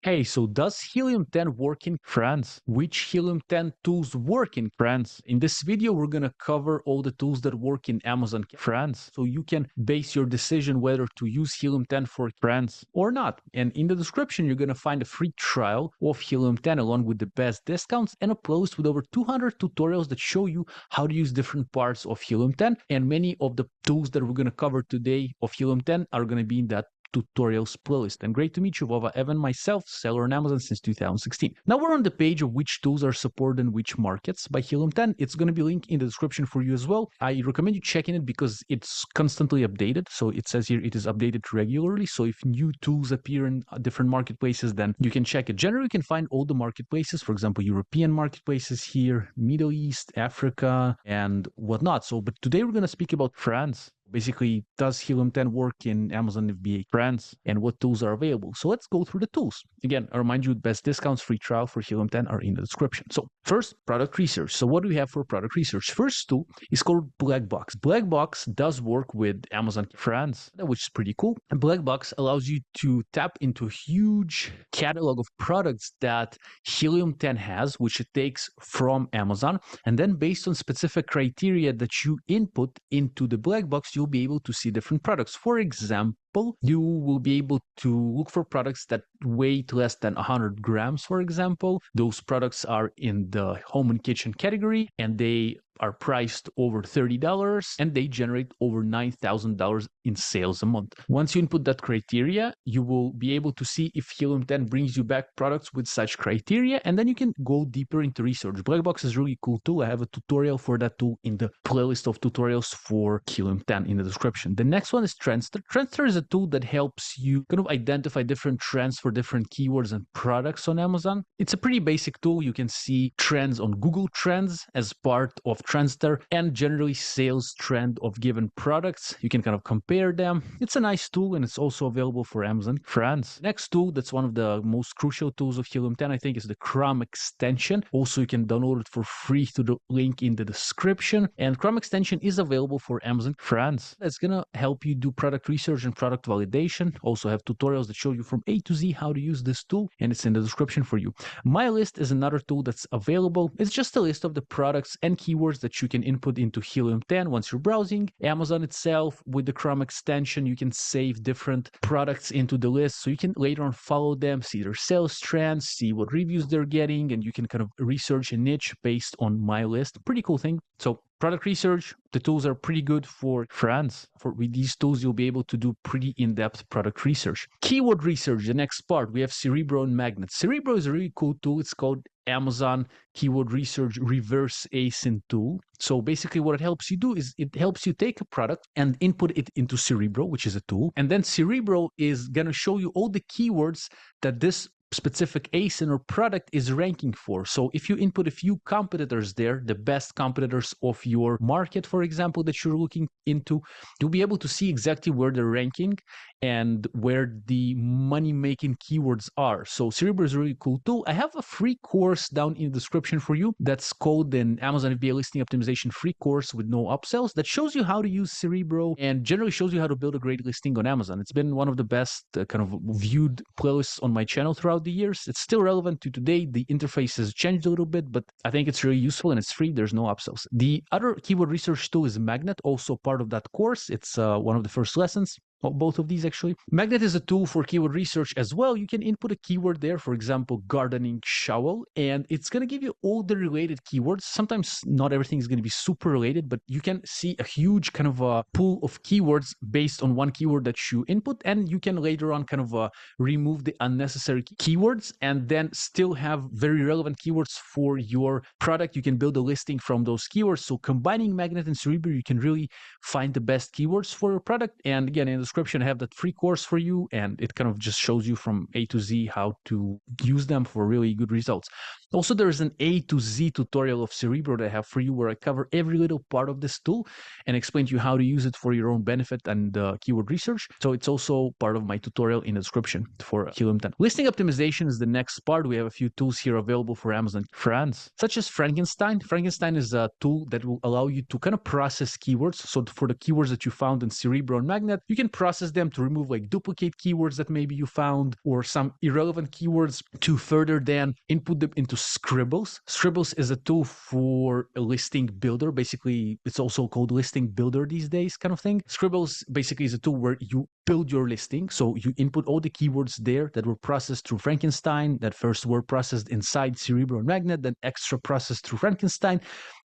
Hey, so does Helium 10 work in France? Which Helium 10 tools work in France? In this video, we're going to cover all the tools that work in Amazon France, so you can base your decision whether to use Helium 10 for France or not. And in the description, you're going to find a free trial of Helium 10 along with the best discounts and a playlist with over 200 tutorials that show you how to use different parts of Helium 10. And many of the tools that we're going to cover today of Helium 10 are going to be in that tutorials playlist. And great to meet you, Vova. Evan, myself, seller on Amazon since 2016. Now we're on the page of which tools are supported in which markets by Helium 10. It's going to be linked in the description for you as well. I recommend you checking it because it's constantly updated. So it says here it is updated regularly. So if new tools appear in different marketplaces, then you can check it. Generally, you can find all the marketplaces, for example, European marketplaces here, Middle East, Africa, and whatnot. So, but today we're going to speak about France. Basically, does Helium 10 work in Amazon FBA France and what tools are available? So let's go through the tools. Again, I remind you, best discounts, free trial for Helium 10 are in the description. So first, product research. So what do we have for product research? First tool is called Black Box. Black Box does work with Amazon France, which is pretty cool. And Black Box allows you to tap into a huge catalog of products that Helium 10 has, which it takes from Amazon. And then based on specific criteria that you input into the Black Box, you'll be able to see different products. For example, you will be able to look for products that weigh less than 100 grams, for example. Those products are in the home and kitchen category, and they are priced over $30 and they generate over $9,000 in sales a month. Once you input that criteria, you will be able to see if Helium 10 brings you back products with such criteria, and then you can go deeper into research. Blackbox is really cool tool. I have a tutorial for that tool in the playlist of tutorials for Helium 10 in the description. The next one is Trendster. Trendster is a tool that helps you kind of identify different trends for different keywords and products on Amazon. It's a pretty basic tool. You can see trends on Google Trends as part of Trendster and generally sales trend of given products. You can kind of compare them. It's a nice tool and it's also available for Amazon France. Next tool that's one of the most crucial tools of Helium 10, I think, is the Chrome extension. Also, you can download it for free through the link in the description. And Chrome extension is available for Amazon France. It's gonna help you do product research and product validation. Also have tutorials that show you from A to Z how to use this tool, and it's in the description for you. My List is another tool that's available. It's just a list of the products and keywords that you can input into Helium 10 once you're browsing. Amazon itself, with the Chrome extension, you can save different products into the list so you can later on follow them, see their sales trends, see what reviews they're getting, and you can kind of research a niche based on My List. Pretty cool thing. So product research, the tools are pretty good for France. With these tools, you'll be able to do pretty in-depth product research. Keyword research, the next part, we have Cerebro and Magnet. Cerebro is a really cool tool. It's called Amazon Keyword Research Reverse ASIN tool. So basically what it helps you do is it helps you take a product and input it into Cerebro, which is a tool. And then Cerebro is going to show you all the keywords that this specific ASIN or product is ranking for. So if you input a few competitors there, the best competitors of your market, for example, that you're looking into, you'll be able to see exactly where they're ranking and where the money-making keywords are. So Cerebro is a really cool tool. I have a free course down in the description for you that's called an Amazon FBA listing optimization free course with no upsells that shows you how to use Cerebro and generally shows you how to build a great listing on Amazon. It's been one of the best kind of viewed playlists on my channel throughout the years. It's still relevant to today. The interface has changed a little bit, but I think it's really useful and it's free. There's no upsells. The other keyword research tool is Magnet, also part of that course. It's one of the first lessons. Both of these actually. Magnet is a tool for keyword research as well. You can input a keyword there, for example, gardening shovel, and it's going to give you all the related keywords. Sometimes not everything is going to be super related, but you can see a huge kind of a pool of keywords based on one keyword that you input, and you can later on kind of remove the unnecessary keywords and then still have very relevant keywords for your product. You can build a listing from those keywords. So combining Magnet and Cerebro, you can really find the best keywords for your product. And again, in the description, I have that free course for you, and it kind of just shows you from A to Z how to use them for really good results. Also, there's an A to Z tutorial of Cerebro that I have for you where I cover every little part of this tool and explain to you how to use it for your own benefit and keyword research. So it's also part of my tutorial in the description for Helium 10. Listing optimization is the next part. We have a few tools here available for Amazon France, such as Frankenstein. Frankenstein is a tool that will allow you to kind of process keywords. So for the keywords that you found in Cerebro and Magnet, you can process them to remove like duplicate keywords that maybe you found or some irrelevant keywords to further then input them into Scribbles. Scribbles is a tool for a listing builder. Basically, it's also called listing builder these days, kind of thing. Scribbles basically is a tool where you build your listing. So you input all the keywords there that were processed through Frankenstein, that first were processed inside Cerebro and Magnet, then extra processed through Frankenstein.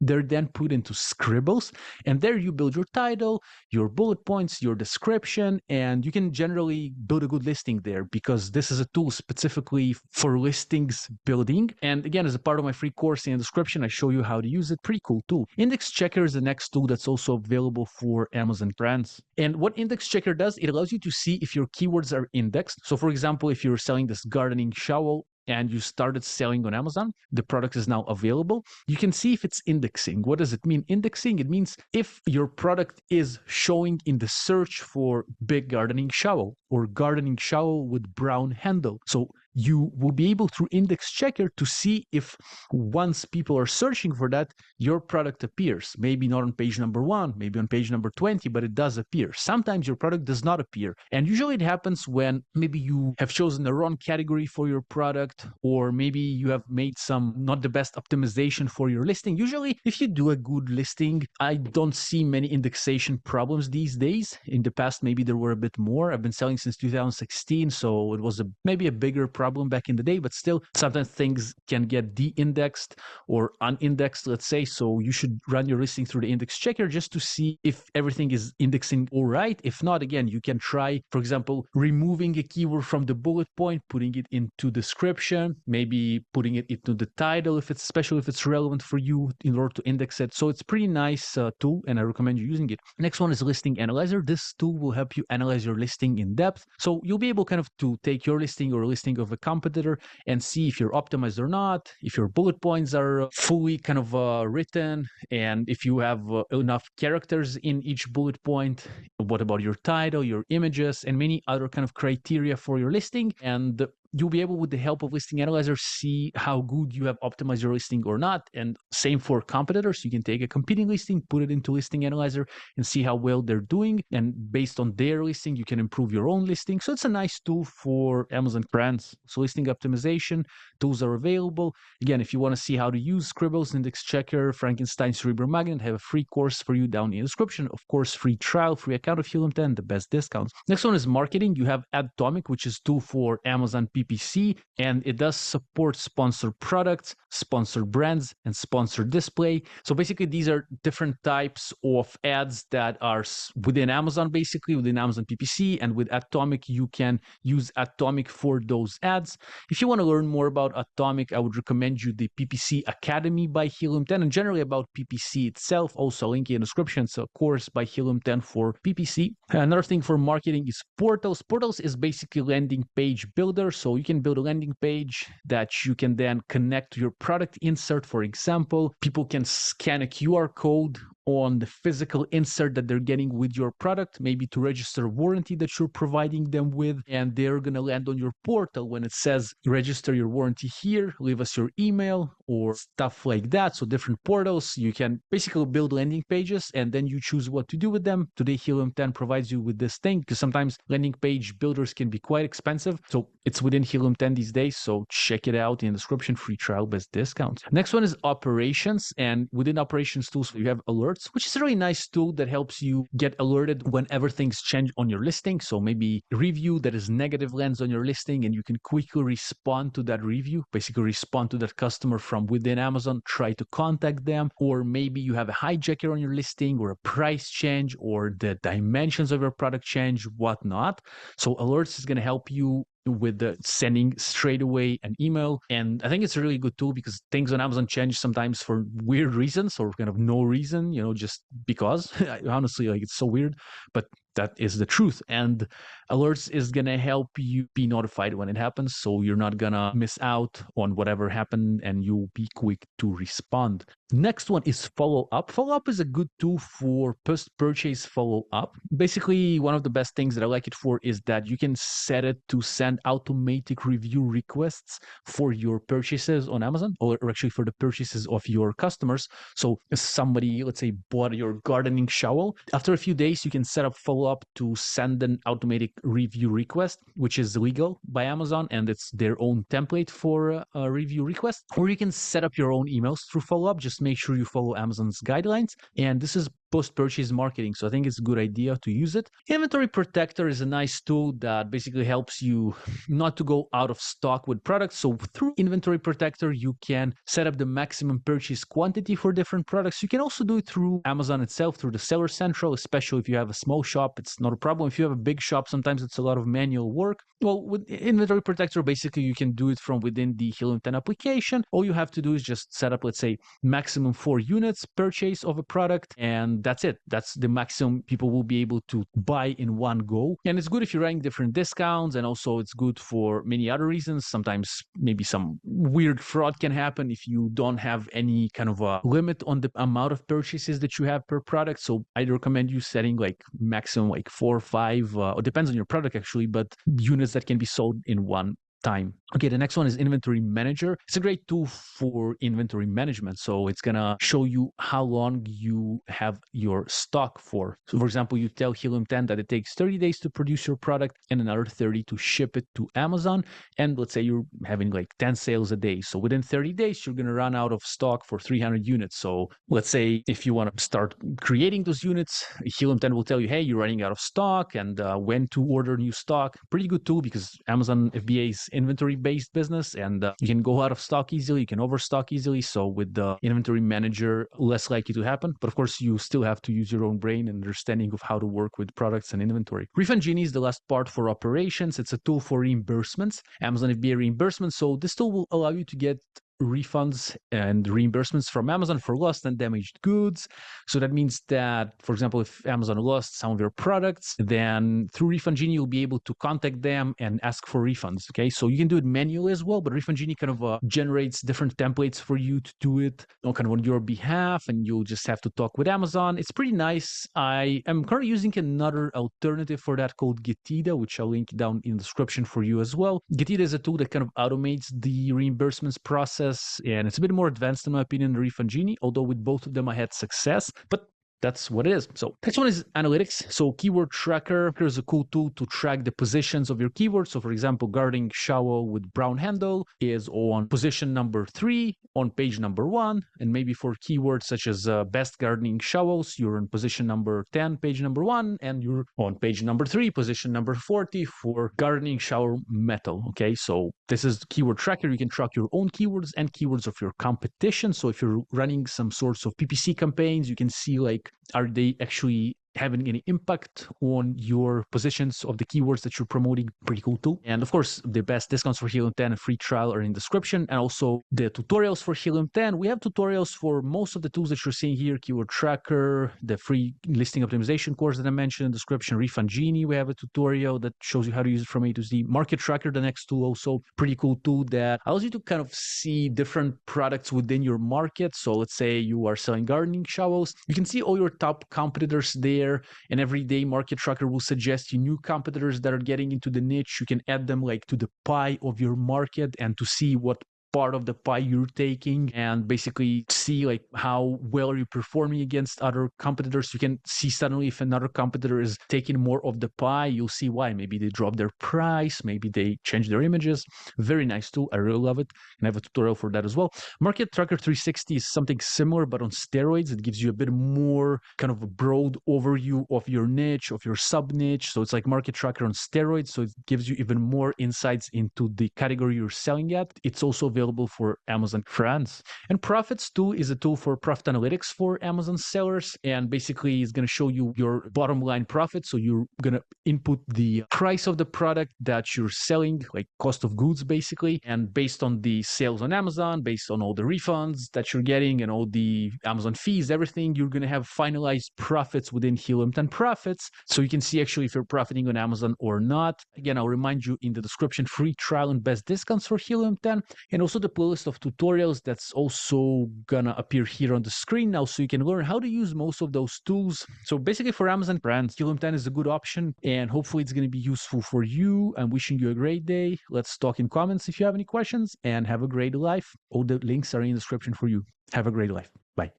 They're then put into Scribbles, and there you build your title, your bullet points, your description, and you can generally build a good listing there because this is a tool specifically for listings building. And again, as a part of my free course in the description, I show you how to use it. Pretty cool tool. Index Checker is the next tool that's also available for Amazon brands. And what Index Checker does, it allows you to see if your keywords are indexed. So for example, if you're selling this gardening shovel, and you started selling on Amazon, the product is now available. You can see if it's indexing. What does it mean? Indexing, it means if your product is showing in the search for big gardening shovel or gardening shovel with brown handle. So you will be able through Index Checker to see if once people are searching for that, your product appears. Maybe not on page number 1, maybe on page number 20, but it does appear. Sometimes your product does not appear. And usually it happens when maybe you have chosen the wrong category for your product, or maybe you have made some not the best optimization for your listing. Usually, if you do a good listing, I don't see many indexation problems these days. In the past, maybe there were a bit more. I've been selling since 2016, so it was maybe a bigger problem back in the day, but still, sometimes things can get de-indexed or unindexed, let's say. So you should run your listing through the Index Checker just to see if everything is indexing all right. If not, again, you can try, for example, removing a keyword from the bullet point, putting it into description, maybe putting it into the title, especially if it's relevant for you in order to index it. So it's pretty nice tool, and I recommend you using it. Next one is Listing Analyzer. This tool will help you analyze your listing in depth. So you'll be able kind of to take your listing or a listing of a competitor and see if you're optimized or not, if your bullet points are fully kind of written, and if you have enough characters in each bullet point. What about your title, your images, and many other kind of criteria for your listing. And you'll be able, with the help of Listing Analyzer, see how good you have optimized your listing or not. And same for competitors. You can take a competing listing, put it into Listing Analyzer, and see how well they're doing. And based on their listing, you can improve your own listing. So it's a nice tool for Amazon brands. So listing optimization tools are available. Again, if you want to see how to use Scribbles, Index Checker, Frankenstein, Cerebro Magnet, I have a free course for you down in the description. Of course, free trial, free account of Helium 10, the best discounts. Next one is marketing. You have Adtomic, which is tool for Amazon PPC, and it does support sponsored products, sponsored brands, and sponsored display. So basically, these are different types of ads that are within Amazon, basically within Amazon PPC, and with Adtomic, you can use Adtomic for those ads. If you want to learn more about Adtomic, I would recommend you the PPC Academy by Helium 10, and generally about PPC itself. Also, link in the description. It's a course by Helium 10 for PPC. Another thing for marketing is Portals. Portals is basically landing page builder. So you can build a landing page that you can then connect to your product insert. For example, people can scan a QR code on the physical insert that they're getting with your product, maybe to register warranty that you're providing them with, and they're going to land on your portal when it says register your warranty here, leave us your email, or stuff like that. So different portals, you can basically build landing pages, and then you choose what to do with them. Today, Helium 10 provides you with this thing, because sometimes landing page builders can be quite expensive. So it's within Helium 10 these days, so check it out in the description, free trial, best discount. Next one is operations, and within operations tools, you have alerts, which is a really nice tool that helps you get alerted whenever things change on your listing. So maybe review that is negative lands on your listing, and you can quickly respond to that review, basically respond to that customer from within Amazon, try to contact them. Or maybe you have a hijacker on your listing, or a price change, or the dimensions of your product change, whatnot. So alerts is going to help you with the sending straight away an email. And I think it's a really good tool because things on Amazon change sometimes for weird reasons or kind of no reason, just because. Honestly, like, it's so weird, but that is the truth. And alerts is going to help you be notified when it happens, so you're not going to miss out on whatever happened and you'll be quick to respond. Next one is follow up. Follow up is a good tool for post-purchase follow up. Basically, one of the best things that I like it for is that you can set it to send automatic review requests for your purchases on Amazon, or actually for the purchases of your customers. So if somebody, let's say, bought your gardening shovel, after a few days, you can set up follow up to send an automatic review request, which is legal by Amazon, and it's their own template for a review request. Or you can set up your own emails through follow up. Just make sure you follow Amazon's guidelines. And this is post-purchase marketing, so I think it's a good idea to use it. Inventory Protector is a nice tool that basically helps you not to go out of stock with products. So through Inventory Protector, you can set up the maximum purchase quantity for different products. You can also do it through Amazon itself, through the Seller Central, especially if you have a small shop. It's not a problem. If you have a big shop, sometimes it's a lot of manual work. Well, with Inventory Protector, basically you can do it from within the Helium 10 application. All you have to do is just set up, let's say, maximum 4 units purchase of a product, and that's it. That's the maximum people will be able to buy in one go. And it's good if you're running different discounts, and also it's good for many other reasons. Sometimes maybe some weird fraud can happen if you don't have any kind of a limit on the amount of purchases that you have per product. So I'd recommend you setting like maximum like 4 or 5, it depends on your product actually, but units that can be sold in one time. Okay, the next one is Inventory Manager. It's a great tool for inventory management. So it's gonna show you how long you have your stock for. So for example, you tell Helium 10 that it takes 30 days to produce your product and another 30 to ship it to Amazon. And let's say you're having like 10 sales a day. So within 30 days, you're gonna run out of stock for 300 units. So let's say if you want to start creating those units, Helium 10 will tell you, hey, you're running out of stock and when to order new stock. Pretty good tool because Amazon FBA is inventory-based business, and you can go out of stock easily, you can overstock easily. So with the Inventory Manager, less likely to happen. But of course, you still have to use your own brain and understanding of how to work with products and inventory. Refund Genie is the last part for operations. It's a tool for reimbursements, Amazon FBA reimbursements. So this tool will allow you to get refunds and reimbursements from Amazon for lost and damaged goods. So that means that, for example, if Amazon lost some of your products, then through Refund Genie, you'll be able to contact them and ask for refunds. Okay, so you can do it manually as well, but Refund Genie kind of generates different templates for you to do it kind of on your behalf, and you'll just have to talk with Amazon. It's pretty nice. I am currently using another alternative for that called Getida, which I'll link down in the description for you as well. Getida is a tool that kind of automates the reimbursements process, and it's a bit more advanced in my opinion than Refund Genie, although with both of them I had success. But that's what it is. So next one is analytics. So keyword tracker is a cool tool to track the positions of your keywords. So for example, gardening shovel with brown handle is on position number 3 on page number 1. And maybe for keywords such as best gardening shovels, you're on position number 10, page number 1, and you're on page number 3, position number 40 for gardening shovel metal. Okay, so this is keyword tracker. You can track your own keywords and keywords of your competition. So if you're running some sorts of PPC campaigns, you can see like, are they actually having any impact on your positions of the keywords that you're promoting? Pretty cool tool. And of course, the best discounts for Helium 10 and free trial are in the description, and also the tutorials for Helium 10. We have tutorials for most of the tools that you're seeing here: keyword tracker, the free listing optimization course that I mentioned in the description, Refund Genie. We have a tutorial that shows you how to use it from A to Z. Market Tracker, the next tool, also pretty cool tool that allows you to kind of see different products within your market. So let's say you are selling gardening shovels, you can see all your top competitors there. And every day Market Tracker will suggest you new competitors that are getting into the niche. You can add them like to the pie of your market and to see what part of the pie you're taking, and basically see like how well are you performing against other competitors. You can see suddenly if another competitor is taking more of the pie, you'll see why. Maybe they drop their price, maybe they change their images. Very nice tool. I really love it, and I have a tutorial for that as well. Market Tracker 360 is something similar but on steroids. It gives you a bit more kind of a broad overview of your niche, of your sub niche. So it's like Market Tracker on steroids, so it gives you even more insights into the category you're selling at. It's also available for Amazon France. And Profits tool is a tool for profit analytics for Amazon sellers, and basically it's going to show you your bottom line profit. So you're going to input the price of the product that you're selling, like cost of goods basically, and based on the sales on Amazon, based on all the refunds that you're getting and all the Amazon fees, everything, you're going to have finalized profits within Helium 10 Profits. So you can see actually if you're profiting on Amazon or not. Again, I'll remind you in the description, free trial and best discounts for Helium 10, and also the playlist of tutorials that's also gonna appear here on the screen now, so you can learn how to use most of those tools. So basically for Amazon brands, Helium 10 is a good option, and hopefully it's going to be useful for you. I'm wishing you a great day. Let's talk in comments if you have any questions, and have a great life. All the links are in the description for you. Have a great life. Bye.